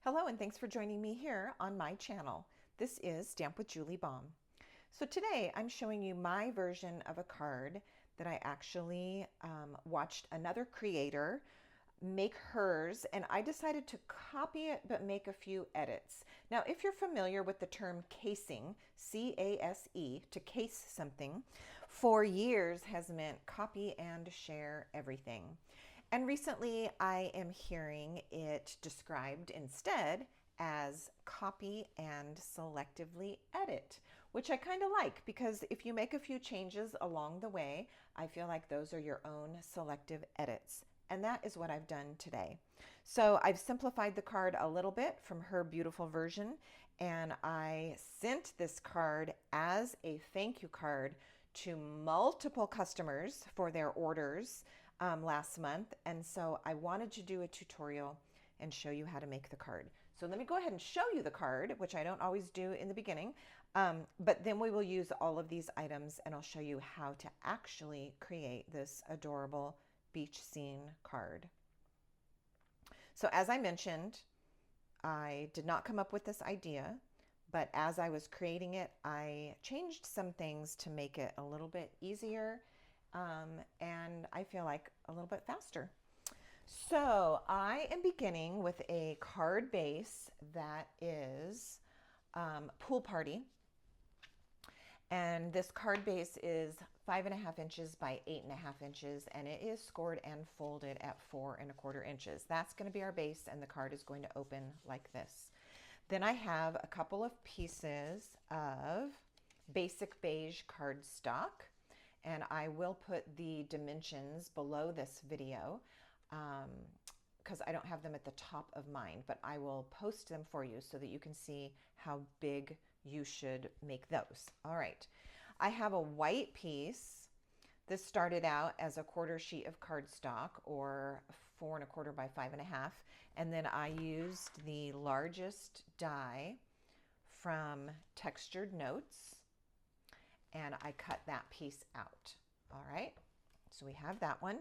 Hello and thanks for joining me here on my channel. This is Stamp with Julie Baum. So today I'm showing you my version of a card that I actually watched another creator make hers, and I decided to copy it but make a few edits. Now if you're familiar with the term casing, C-A-S-E, to case something, for years has meant copy and share everything. And recently I am hearing it described instead as copy and selectively edit, which I kind of like because if you make a few changes along the way, I feel like those are your own selective edits. And that is what I've done today. So I've simplified the card a little bit from her beautiful version, and I sent this card as a thank you card to multiple customers for their orders last month. And so I wanted to do a tutorial and show you how to make the card. So let me go ahead and show you the card, which I don't always do in the beginning, but then we will use all of these items and I'll show you how to actually create this adorable beach scene card. So as I mentioned, I did not come up with this idea, but as I was creating it, I changed some things to make it a little bit easier and I feel like a little bit faster. So I am beginning with a card base that is Pool Party. And this card base is 5.5 inches by 8.5 inches, and it is scored and folded at 4.25 inches. That's going to be our base, and the card is going to open like this. Then I have a couple of pieces of basic beige cardstock, and I will put the dimensions below this video because I don't have them at the top of mine, but I will post them for you so that you can see how big you should make those. All right, I have a white piece. This started out as a 1/4 sheet of cardstock, or 4.25 by 5.5, and then I used the largest die from Textured Notes and I cut that piece out. All right, so we have that one.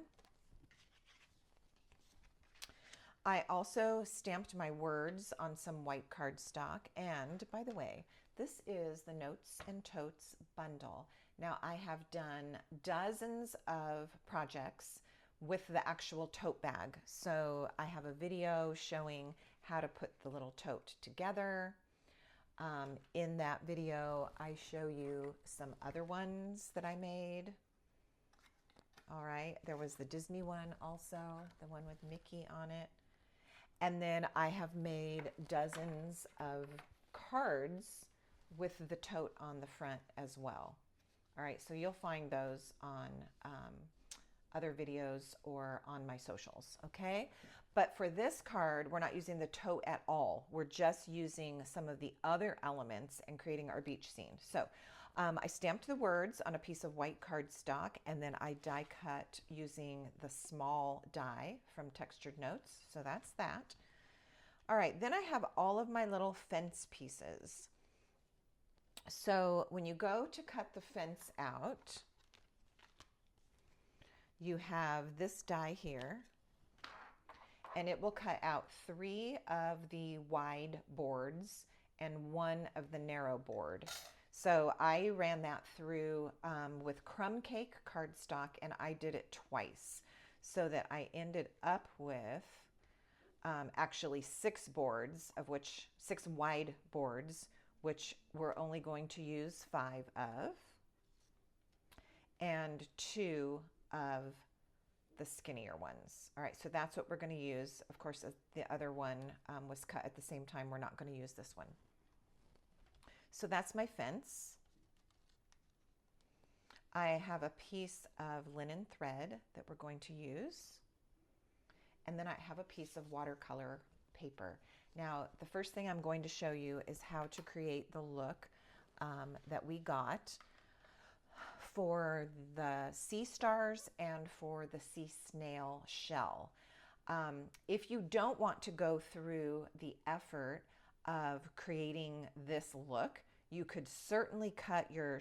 I also stamped my words on some white cardstock, and by the way, this is the Notes and Totes bundle. Now I have done dozens of projects with the actual tote bag. So I have a video showing how to put the little tote together. In that video, I show you some other ones that I made. All right, there was the Disney one also, the one with Mickey on it. And then I have made dozens of cards with the tote on the front as well. All right, so you'll find those on other videos or on my socials, okay? But for this card, we're not using the tote at all. We're just using some of the other elements and creating our beach scene. So I stamped the words on a piece of white cardstock, and then I die cut using the small die from Textured Notes. So that's that. All right, then I have all of my little fence pieces. So when you go to cut the fence out, you have this die here, and it will cut out 3 of the wide boards and 1 of the narrow board. So I ran that through with Crumb Cake cardstock, and I did it twice so that I ended up with actually 6 boards, of which 6 wide boards, which we're only going to use 5 of, and 2 of the skinnier ones. All right, so that's what we're going to use. Of course, the other one was cut at the same time. We're not going to use this one. So that's my fence. I have a piece of linen thread that we're going to use. And then I have a piece of watercolor paper. Now, the first thing I'm going to show you is how to create the look that we got for the sea stars and for the sea snail shell. If you don't want to go through the effort of creating this look, you could certainly cut your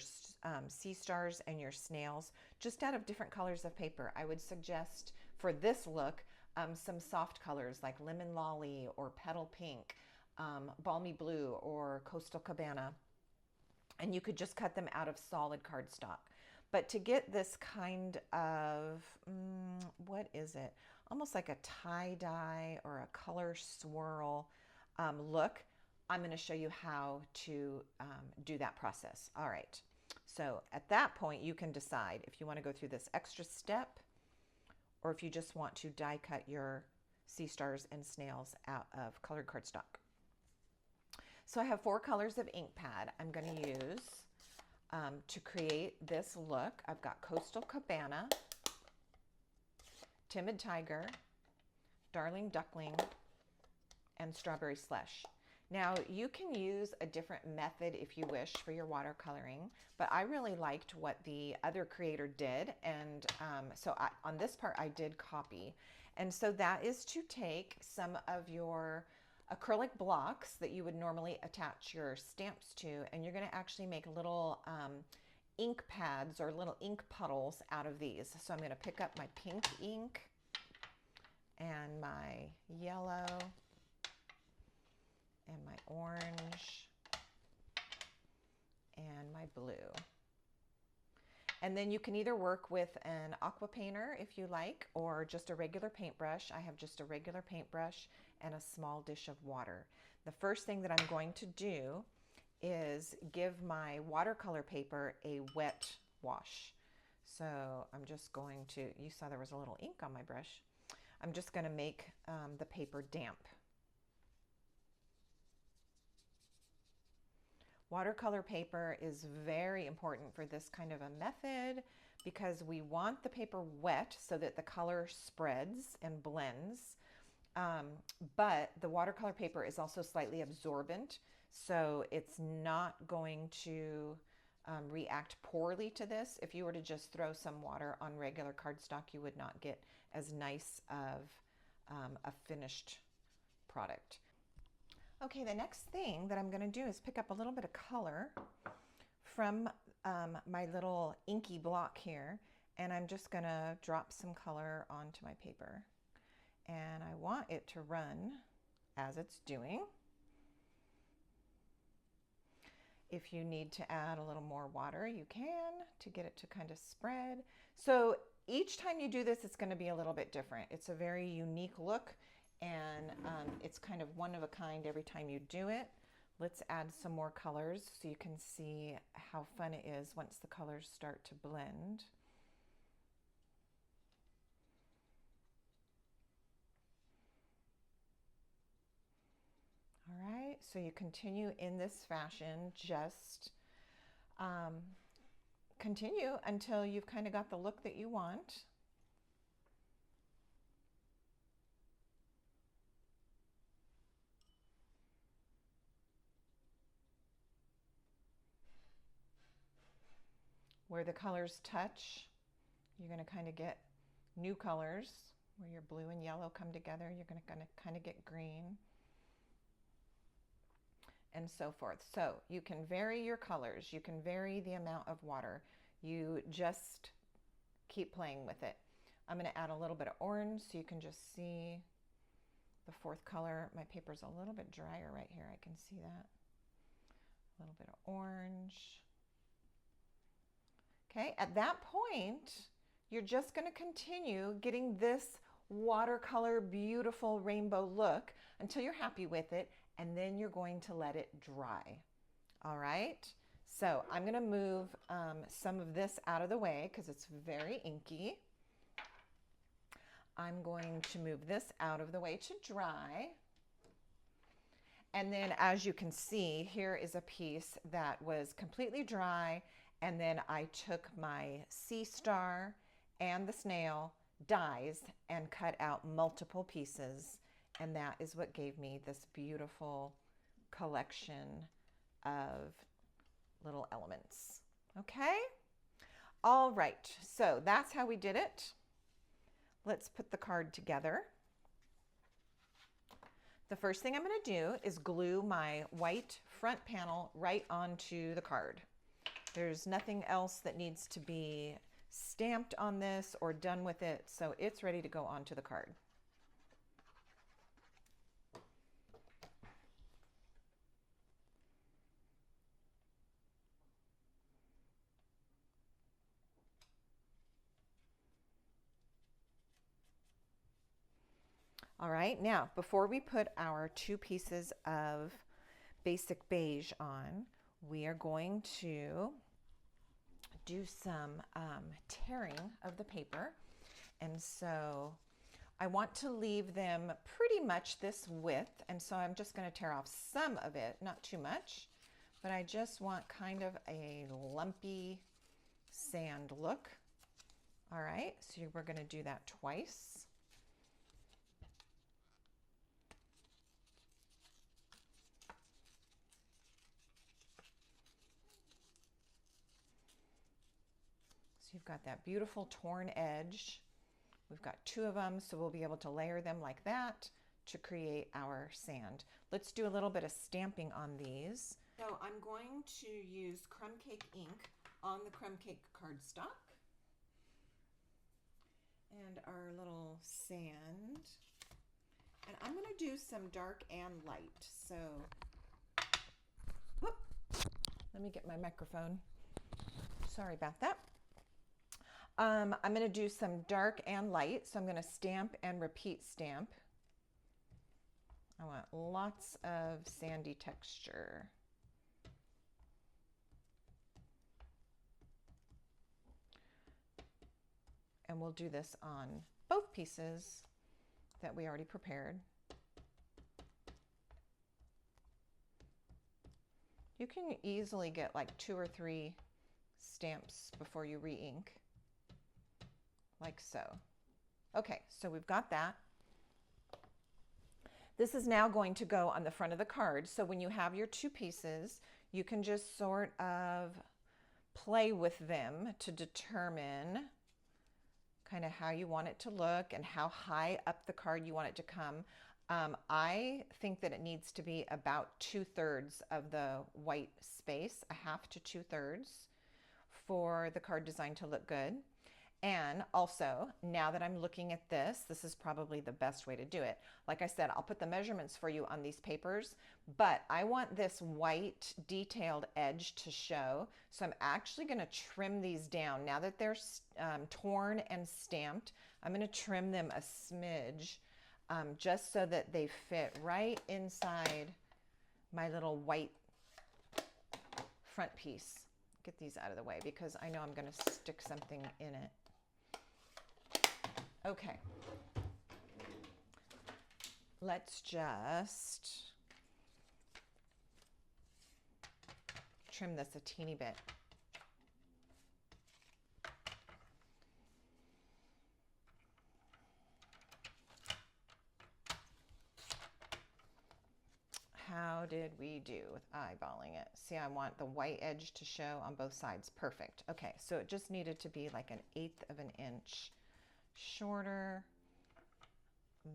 sea stars and your snails just out of different colors of paper. I would suggest for this look some soft colors like lemon lolly or petal pink. Balmy Blue or Coastal Cabana, and you could just cut them out of solid cardstock. But to get this kind of, what is it? Almost like a tie-dye or a color swirl look, I'm going to show you how to do that process. All right. So at that point, you can decide if you want to go through this extra step or if you just want to die cut your sea stars and snails out of colored cardstock. So I have 4 colors of ink pad I'm going to use to create this look. I've got Coastal Cabana, Timid Tiger, Darling Duckling, and Strawberry Slush. Now you can use a different method if you wish for your watercoloring, but I really liked what the other creator did, and so on this part I did copy. And so that is to take some of your acrylic blocks that you would normally attach your stamps to, and you're going to actually make little ink pads or little ink puddles out of these. So I'm going to pick up my pink ink and my yellow and my orange and my blue. And then you can either work with an aqua painter if you like, or just a regular paintbrush. I have just a regular paintbrush and a small dish of water. The first thing that I'm going to do is give my watercolor paper a wet wash. So I'm just going to, you saw there was a little ink on my brush. I'm just going to make the paper damp. Watercolor paper is very important for this kind of a method because we want the paper wet so that the color spreads and blends. But the watercolor paper is also slightly absorbent, so it's not going to react poorly to this. If you were to just throw some water on regular cardstock, you would not get as nice of a finished product. Okay, the next thing that I'm going to do is pick up a little bit of color from my little inky block here, and I'm just going to drop some color onto my paper. And I want it to run as it's doing. If you need to add a little more water, you can to get it to kind of spread. So each time you do this, it's going to be a little bit different. It's a very unique look, and it's kind of one of a kind every time you do it. Let's add some more colors so you can see how fun it is once the colors start to blend. All right, so you continue in this fashion, just continue until you've kind of got the look that you want. Where the colors touch, you're going to kind of get new colors. Where your blue and yellow come together, you're going to kind of get green, and so forth. So you can vary your colors, you can vary the amount of water, you just keep playing with it. I'm going to add a little bit of orange so you can just see the 4th color. My paper's a little bit drier right here, I can see that. A little bit of orange. Okay, at that point, you're just going to continue getting this watercolor beautiful rainbow look until you're happy with it, and then you're going to let it dry. All right, so I'm going to move some of this out of the way because it's very inky. I'm going to move this out of the way to dry. And then as you can see, here is a piece that was completely dry, and then I took my sea star and the snail dies and cut out multiple pieces, and that is what gave me this beautiful collection of little elements. Okay, all right, so that's how we did it. Let's put the card together. The first thing I'm going to do is glue my white front panel right onto the card. There's nothing else that needs to be stamped on this or done with it, so it's ready to go onto the card. All right, now before we put our 2 pieces of basic beige on, we are going to do some tearing of the paper. And so I want to leave them pretty much this width, and so I'm just going to tear off some of it, not too much, but I just want kind of a lumpy sand look. All right, so we're going to do that twice. So you've got that beautiful torn edge. We've got 2 of them, so we'll be able to layer them like that to create our sand. Let's do a little bit of stamping on these. So I'm going to use Crumb Cake ink on the Crumb Cake cardstock. And our little sand. And I'm going to do some dark and light. So, whoop, let me get my microphone. Sorry about that. I'm going to do some dark and light. So I'm going to stamp and repeat stamp. I want lots of sandy texture. And we'll do this on both pieces that we already prepared. You can easily get like 2 or 3 stamps before you re-ink, like so. Okay, so we've got that. This is now going to go on the front of the card. So when you have your 2 pieces, you can just sort of play with them to determine kind of how you want it to look and how high up the card you want it to come. I think that it needs to be about 2/3 of the white space, 1/2 to 2/3, for the card design to look good. And also, now that I'm looking at this, this is probably the best way to do it. Like I said, I'll put the measurements for you on these papers, but I want this white detailed edge to show. So I'm actually going to trim these down. Now that they're torn and stamped, I'm going to trim them a smidge, just so that they fit right inside my little white front piece. Get these out of the way because I know I'm going to stick something in it. Okay, let's just trim this a teeny bit. How did we do with eyeballing it? See, I want the white edge to show on both sides. Perfect. Okay, so it just needed to be like 1/8 of an inch shorter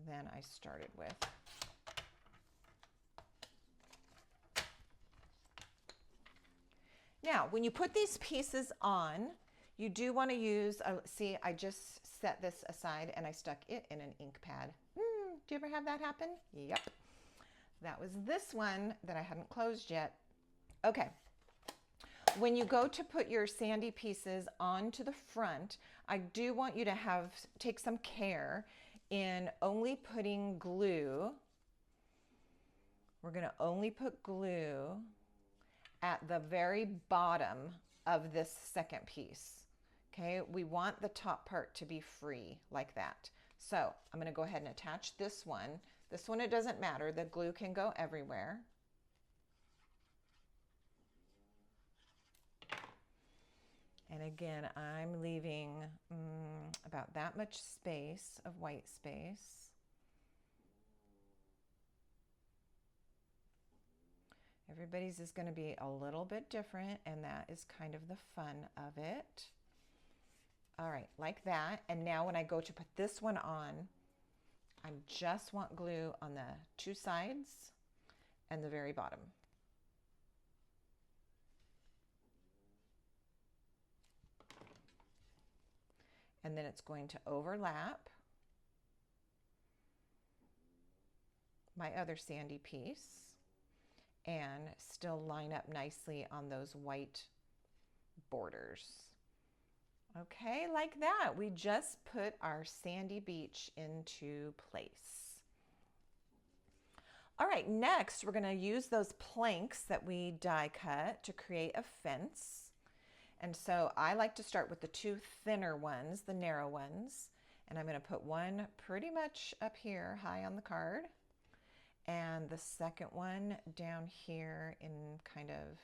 than I started with. Now, when you put these pieces on, you do want to use, see, I just set this aside and I stuck it in an ink pad. Do you ever have that happen? Yep. That was this one that I hadn't closed yet. Okay. When you go to put your sandy pieces onto the front, I do want you to take some care in only putting glue. We're going to only put glue at the very bottom of this second piece. Okay, we want the top part to be free like that. So I'm going to go ahead and attach this one. This one, it doesn't matter. The glue can go everywhere. And again, I'm leaving about that much space of white space. Everybody's is going to be a little bit different, and that is kind of the fun of it. All right, like that. And now when I go to put this one on, I just want glue on the 2 sides and the very bottom. And then it's going to overlap my other sandy piece and still line up nicely on those white borders. Okay, like that. We just put our sandy beach into place. All right, next we're going to use those planks that we die cut to create a fence. And so I like to start with the two thinner ones, the narrow ones. And I'm going to put one pretty much up here high on the card, and the second one down here in kind of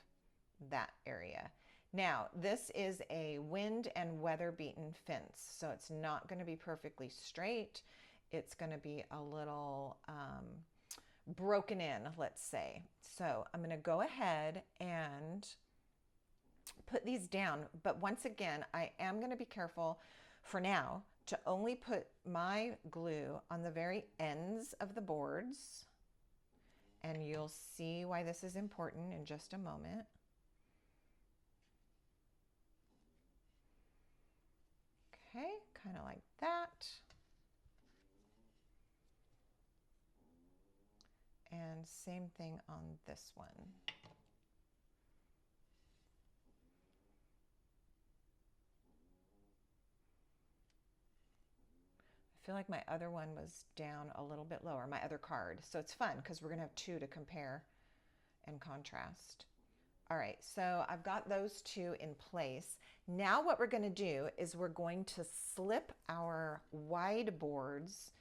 that area. Now, this is a wind and weather beaten fence, so it's not going to be perfectly straight. It's going to be a little broken in, let's say. So I'm going to go ahead and put these down, but once again, I am going to be careful for now to only put my glue on the very ends of the boards, and you'll see why this is important in just a moment. Okay, kind of like that. And same thing on this one. I feel like my other one was down a little bit lower, my other card. So it's fun because we're going to have two to compare and contrast. All right, so I've got those two in place. Now what we're going to do is we're going to slip our wide boards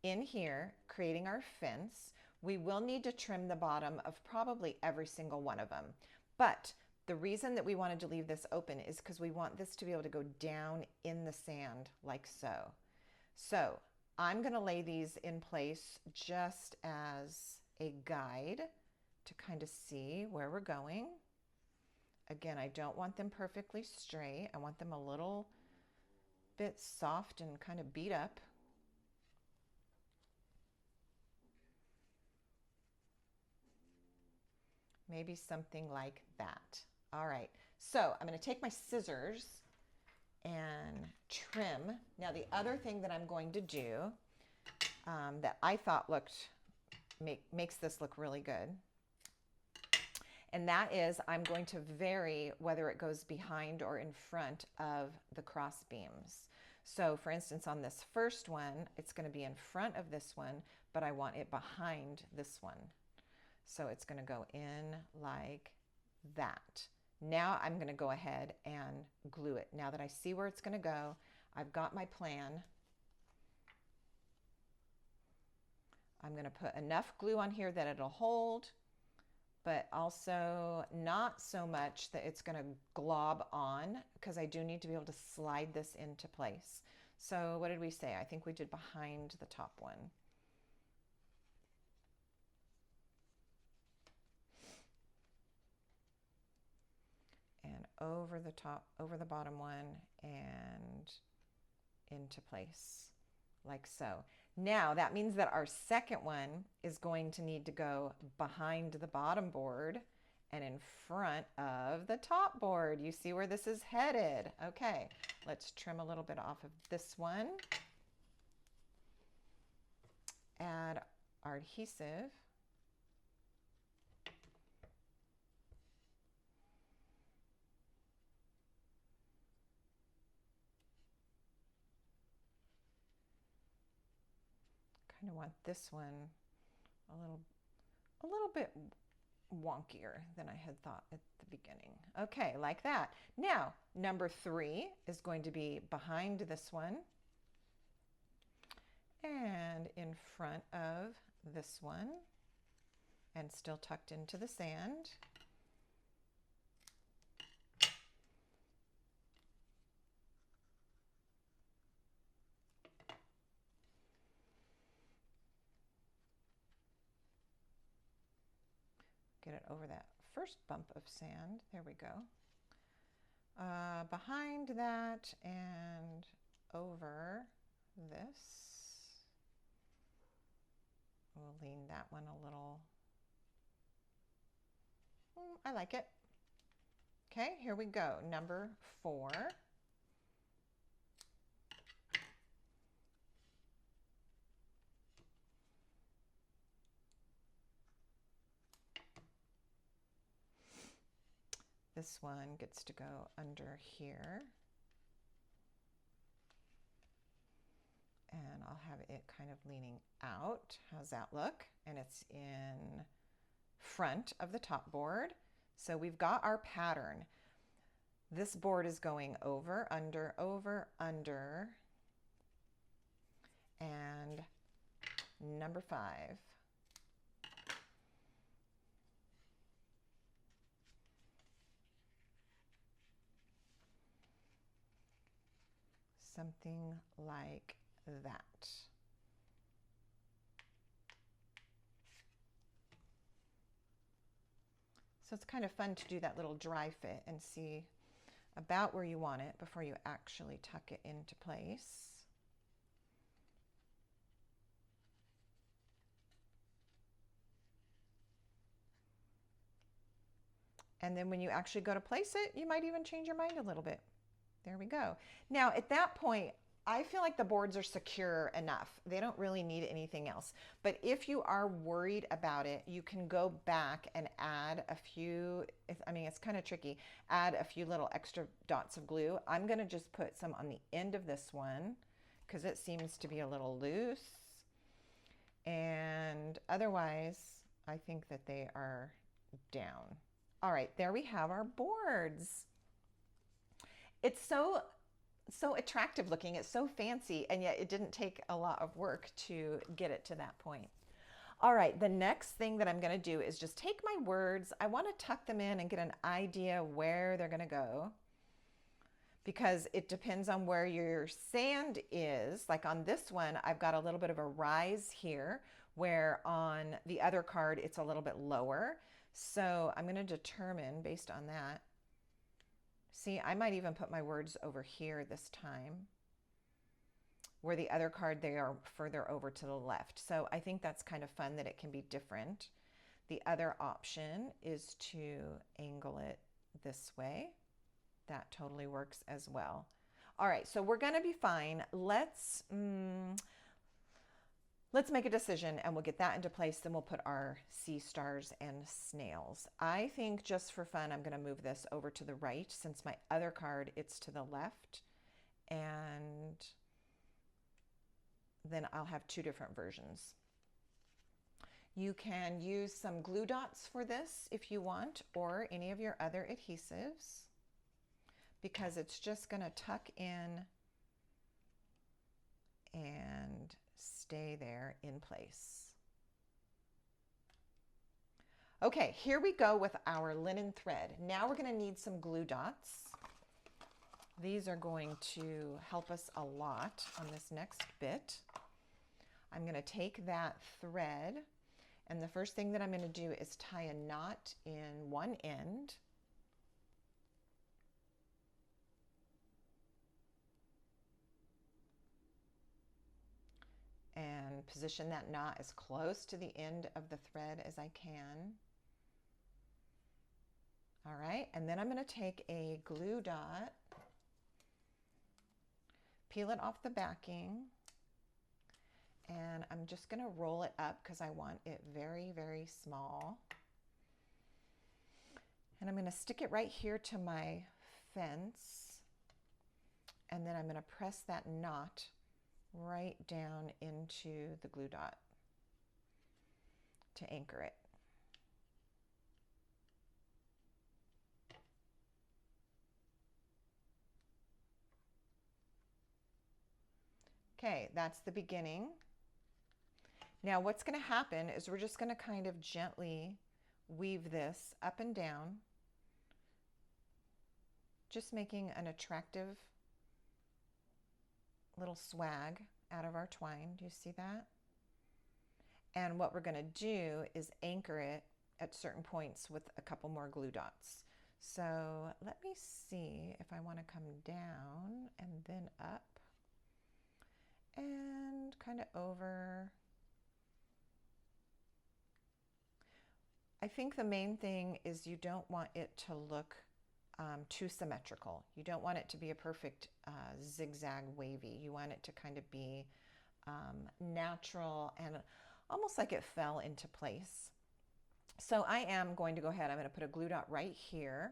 in here, creating our fence. We will need to trim the bottom of probably every single one of them. But the reason that we wanted to leave this open is because we want this to be able to go down in the sand like so. So I'm going to lay these in place just as a guide to kind of see where we're going. Again, I don't want them perfectly straight. I want them a little bit soft and kind of beat up. Maybe something like that. All right, so I'm going to take my scissors and trim. Now the other thing that I'm going to do that I thought makes this look really good, and that is I'm going to vary whether it goes behind or in front of the cross beams. So for instance, on this first one, it's going to be in front of this one, but I want it behind this one. So it's going to go in like that. Now I'm going to go ahead and glue it. Now that I see where it's going to go, I've got my plan. I'm going to put enough glue on here that it'll hold, but also not so much that it's going to glob on, because I do need to be able to slide this into place. So what did we say? I think we did behind the top one. And over the top, over the bottom one, and into place like so. Now that means that our second one is going to need to go behind the bottom board and in front of the top board. You see where this is headed. Okay, let's trim a little bit off of this one. Add our adhesive. Kind of want this one a little bit wonkier than I had thought at the beginning. Okay, like that. Now, number 3 is going to be behind this one and in front of this one, and still tucked into the sand. Get it over that first bump of sand. There we go. Behind that and over this. We'll lean that one a little. I like it. Okay, here we go. Number 4. This one gets to go under here. And I'll have it kind of leaning out. How's that look? And it's in front of the top board. So we've got our pattern. This board is going over, under, and number 5. Something like that. So it's kind of fun to do that little dry fit and see about where you want it before you actually tuck it into place. And then when you actually go to place it, you might even change your mind a little bit. There we go. Now at that point, I feel like the boards are secure enough. They don't really need anything else. But if you are worried about it, you can go back and add a few, I mean, it's kind of tricky, add a few little extra dots of glue. I'm gonna just put some on the end of this one because it seems to be a little loose. And otherwise, I think that they are down. All right, there we have our boards. It's so attractive looking. It's so fancy, and yet it didn't take a lot of work to get it to that point. All right, the next thing that I'm going to do is just take my words. I want to tuck them in and get an idea where they're going to go, because it depends on where your sand is. Like on this one, I've got a little bit of a rise here, where on the other card, it's a little bit lower. So I'm going to determine based on that. See, I might even put my words over here this time, where the other card, they are further over to the left. So I think that's kind of fun that it can be different. The other option is to angle it this way. That totally works as well. All right, so we're gonna be fine. Let's make a decision and we'll get that into place. Then we'll put our sea stars and snails. I think just for fun, I'm gonna move this over to the right since my other card, it's to the left. And then I'll have 2 different versions. You can use some glue dots for this if you want, or any of your other adhesives, because it's just gonna tuck in and stay there in place. Okay, here we go with our linen thread. Now we're going to need some glue dots. These are going to help us a lot on this next bit. I'm going to take that thread, and the first thing that I'm going to do is tie a knot in one end. And position that knot as close to the end of the thread as I can. All right, and then I'm going to take a glue dot, peel it off the backing, and I'm just going to roll it up because I want it very, very small. And I'm going to stick it right here to my fence, and then I'm going to press that knot right down into the glue dot to anchor it. Okay, that's the beginning. Now what's going to happen is we're just going to kind of gently weave this up and down, just making an attractive little swag out of our twine. Do you see that? And what we're going to do is anchor it at certain points with a couple more glue dots. So let me see if I want to come down and then up and kind of over. I think the main thing is you don't want it to look too symmetrical. You don't want it to be a perfect zigzag wavy. You want it to kind of be natural and almost like it fell into place. So I am going to go ahead, I'm going to put a glue dot right here.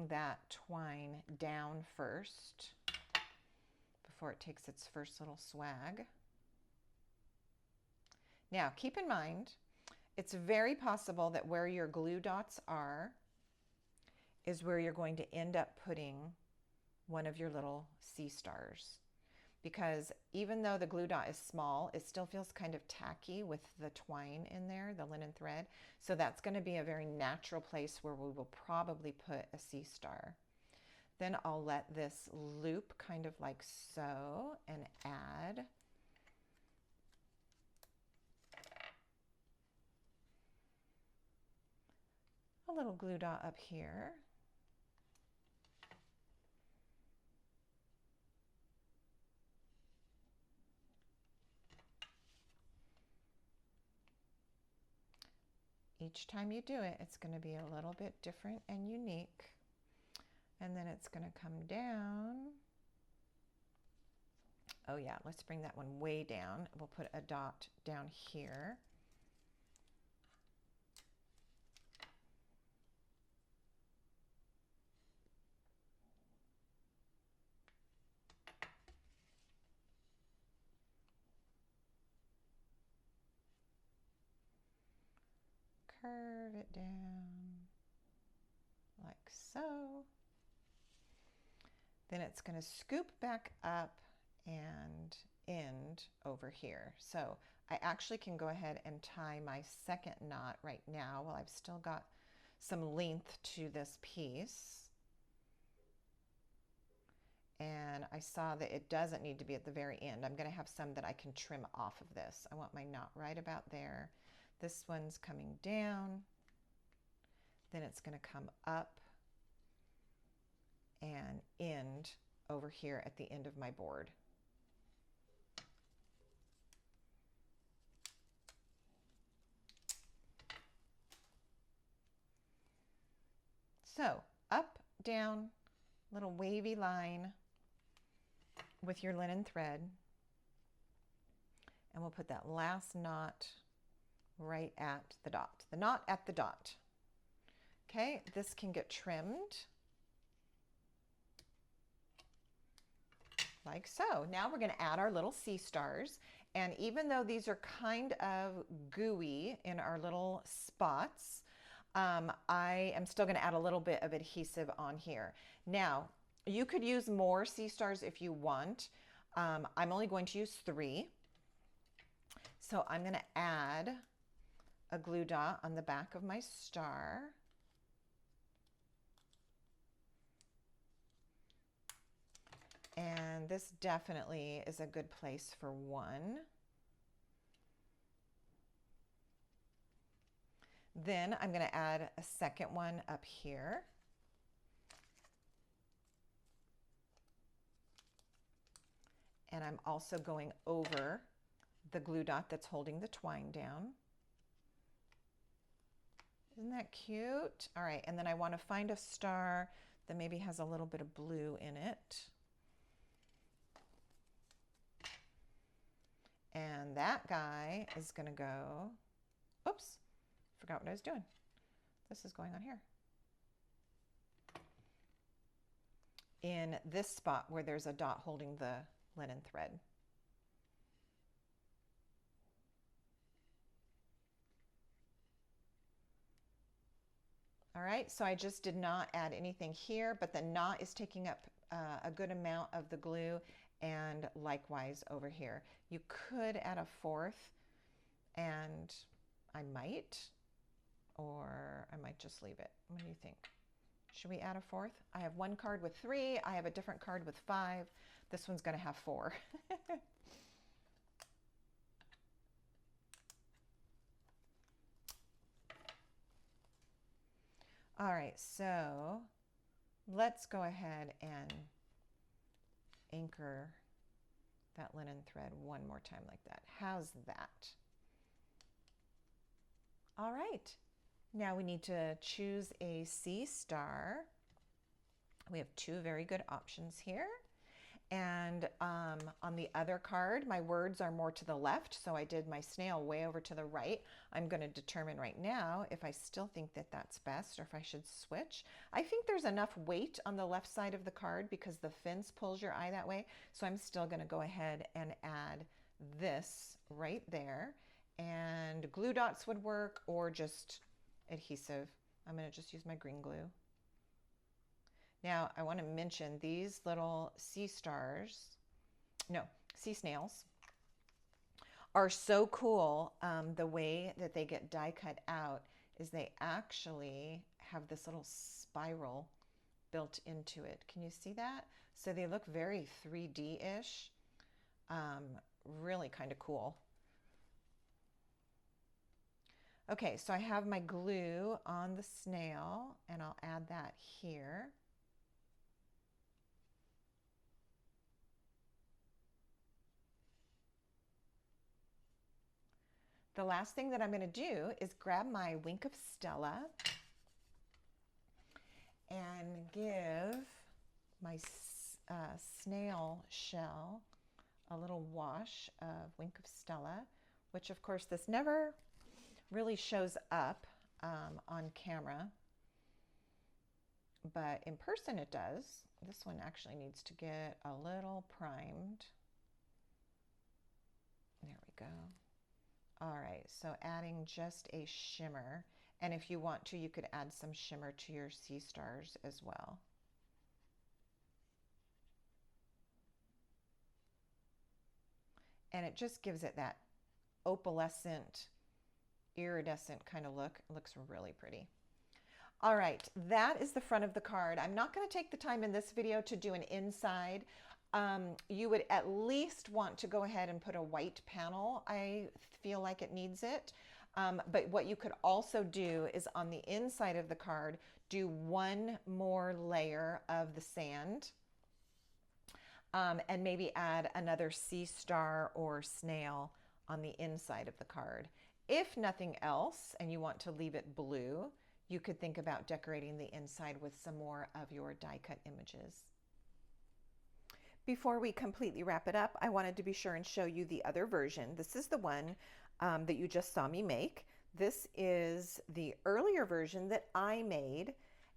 that twine down first before it takes its first little swag. Now, keep in mind, it's very possible that where your glue dots are is where you're going to end up putting one of your little sea stars. Because even though the glue dot is small, it still feels kind of tacky with the twine in there, the linen thread. So that's going to be a very natural place where we will probably put a sea star. Then I'll let this loop kind of like so and add a little glue dot up here. Each time you do it, it's going to be a little bit different and unique. And then it's going to come down. Oh yeah, let's bring that one way down. We'll put a dot down here. Curve it down like so. Then it's going to scoop back up and end over here. So I actually can go ahead and tie my second knot right now while I've still got some length to this piece. And I saw that it doesn't need to be at the very end. I'm going to have some that I can trim off of this. I want my knot right about there. This one's coming down, then it's going to come up and end over here at the end of my board. So up, down, little wavy line with your linen thread, and we'll put that last knot right at the dot, the knot at the dot. Okay, this can get trimmed like so. Now we're going to add our little sea stars, and even though these are kind of gooey in our little spots, I am still going to add a little bit of adhesive on here. Now, you could use more sea stars if you want. I'm only going to use 3. So I'm going to add a glue dot on the back of my star. And this definitely is a good place for 1. Then I'm going to add a second one up here. And I'm also going over the glue dot that's holding the twine down. Isn't that cute? All right, and then I want to find a star that maybe has a little bit of blue in it. And that guy is going to go, oops, forgot what I was doing. This is going on here. In this spot where there's a dot holding the linen thread. All right, so I just did not add anything here, but the knot is taking up a good amount of the glue, and likewise over here. You could add a 4th, and I might, or I might just leave it. What do you think? Should we add a 4th? I have one card with 3. I have a different card with 5. This one's going to have 4. All right, so let's go ahead and anchor that linen thread one more time like that. How's that? All right, now we need to choose a sea star. We have 2 very good options here. And on the other card, my words are more to the left, so I did my snail way over to the right. I'm going to determine right now if I still think that that's best or if I should switch. I think there's enough weight on the left side of the card because the fence pulls your eye that way, so I'm still going to go ahead and add this right there. And glue dots would work, or just adhesive. I'm going to just use my green glue. Now, I want to mention these little sea snails are so cool. The way that they get die cut out is they actually have this little spiral built into it. Can you see that? So they look very 3D-ish. Really kind of cool. Okay, so I have my glue on the snail, and I'll add that here. The last thing that I'm going to do is grab my Wink of Stella and give my snail shell a little wash of Wink of Stella, which of course this never really shows up on camera, but in person it does. This one actually needs to get a little primed. There we go. All right, so adding just a shimmer, and if you want to, you could add some shimmer to your sea stars as well. And it just gives it that opalescent, iridescent kind of look. It looks really pretty. All right, that is the front of the card. I'm not going to take the time in this video to do an inside. You would at least want to go ahead and put a white panel. I feel like it needs it. But what you could also do is on the inside of the card, do one more layer of the sand, and maybe add another sea star or snail on the inside of the card. If nothing else, and you want to leave it blue, you could think about decorating the inside with some more of your die cut images. Before we completely wrap it up, I wanted to be sure and show you the other version. This is the one that you just saw me make. This is the earlier version that I made,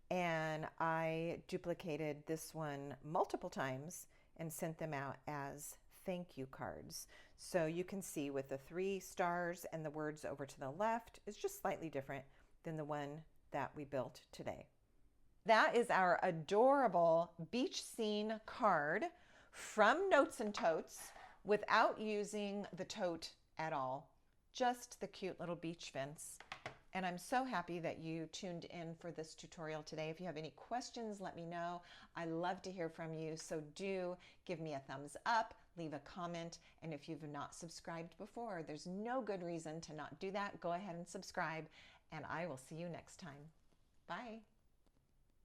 and I duplicated this one multiple times and sent them out as thank you cards. So you can see with the 3 stars and the words over to the left is just slightly different than the one that we built today. That is our adorable beach scene card from Notes and Totes without using the tote at all, just the cute little beach fence. And I'm so happy that you tuned in for this tutorial today. If you have any questions, let me know. I love to hear from you, so do give me a thumbs up, leave a comment, and if you've not subscribed before, there's no good reason to not do that. Go ahead and subscribe, and I will see you next time. Bye.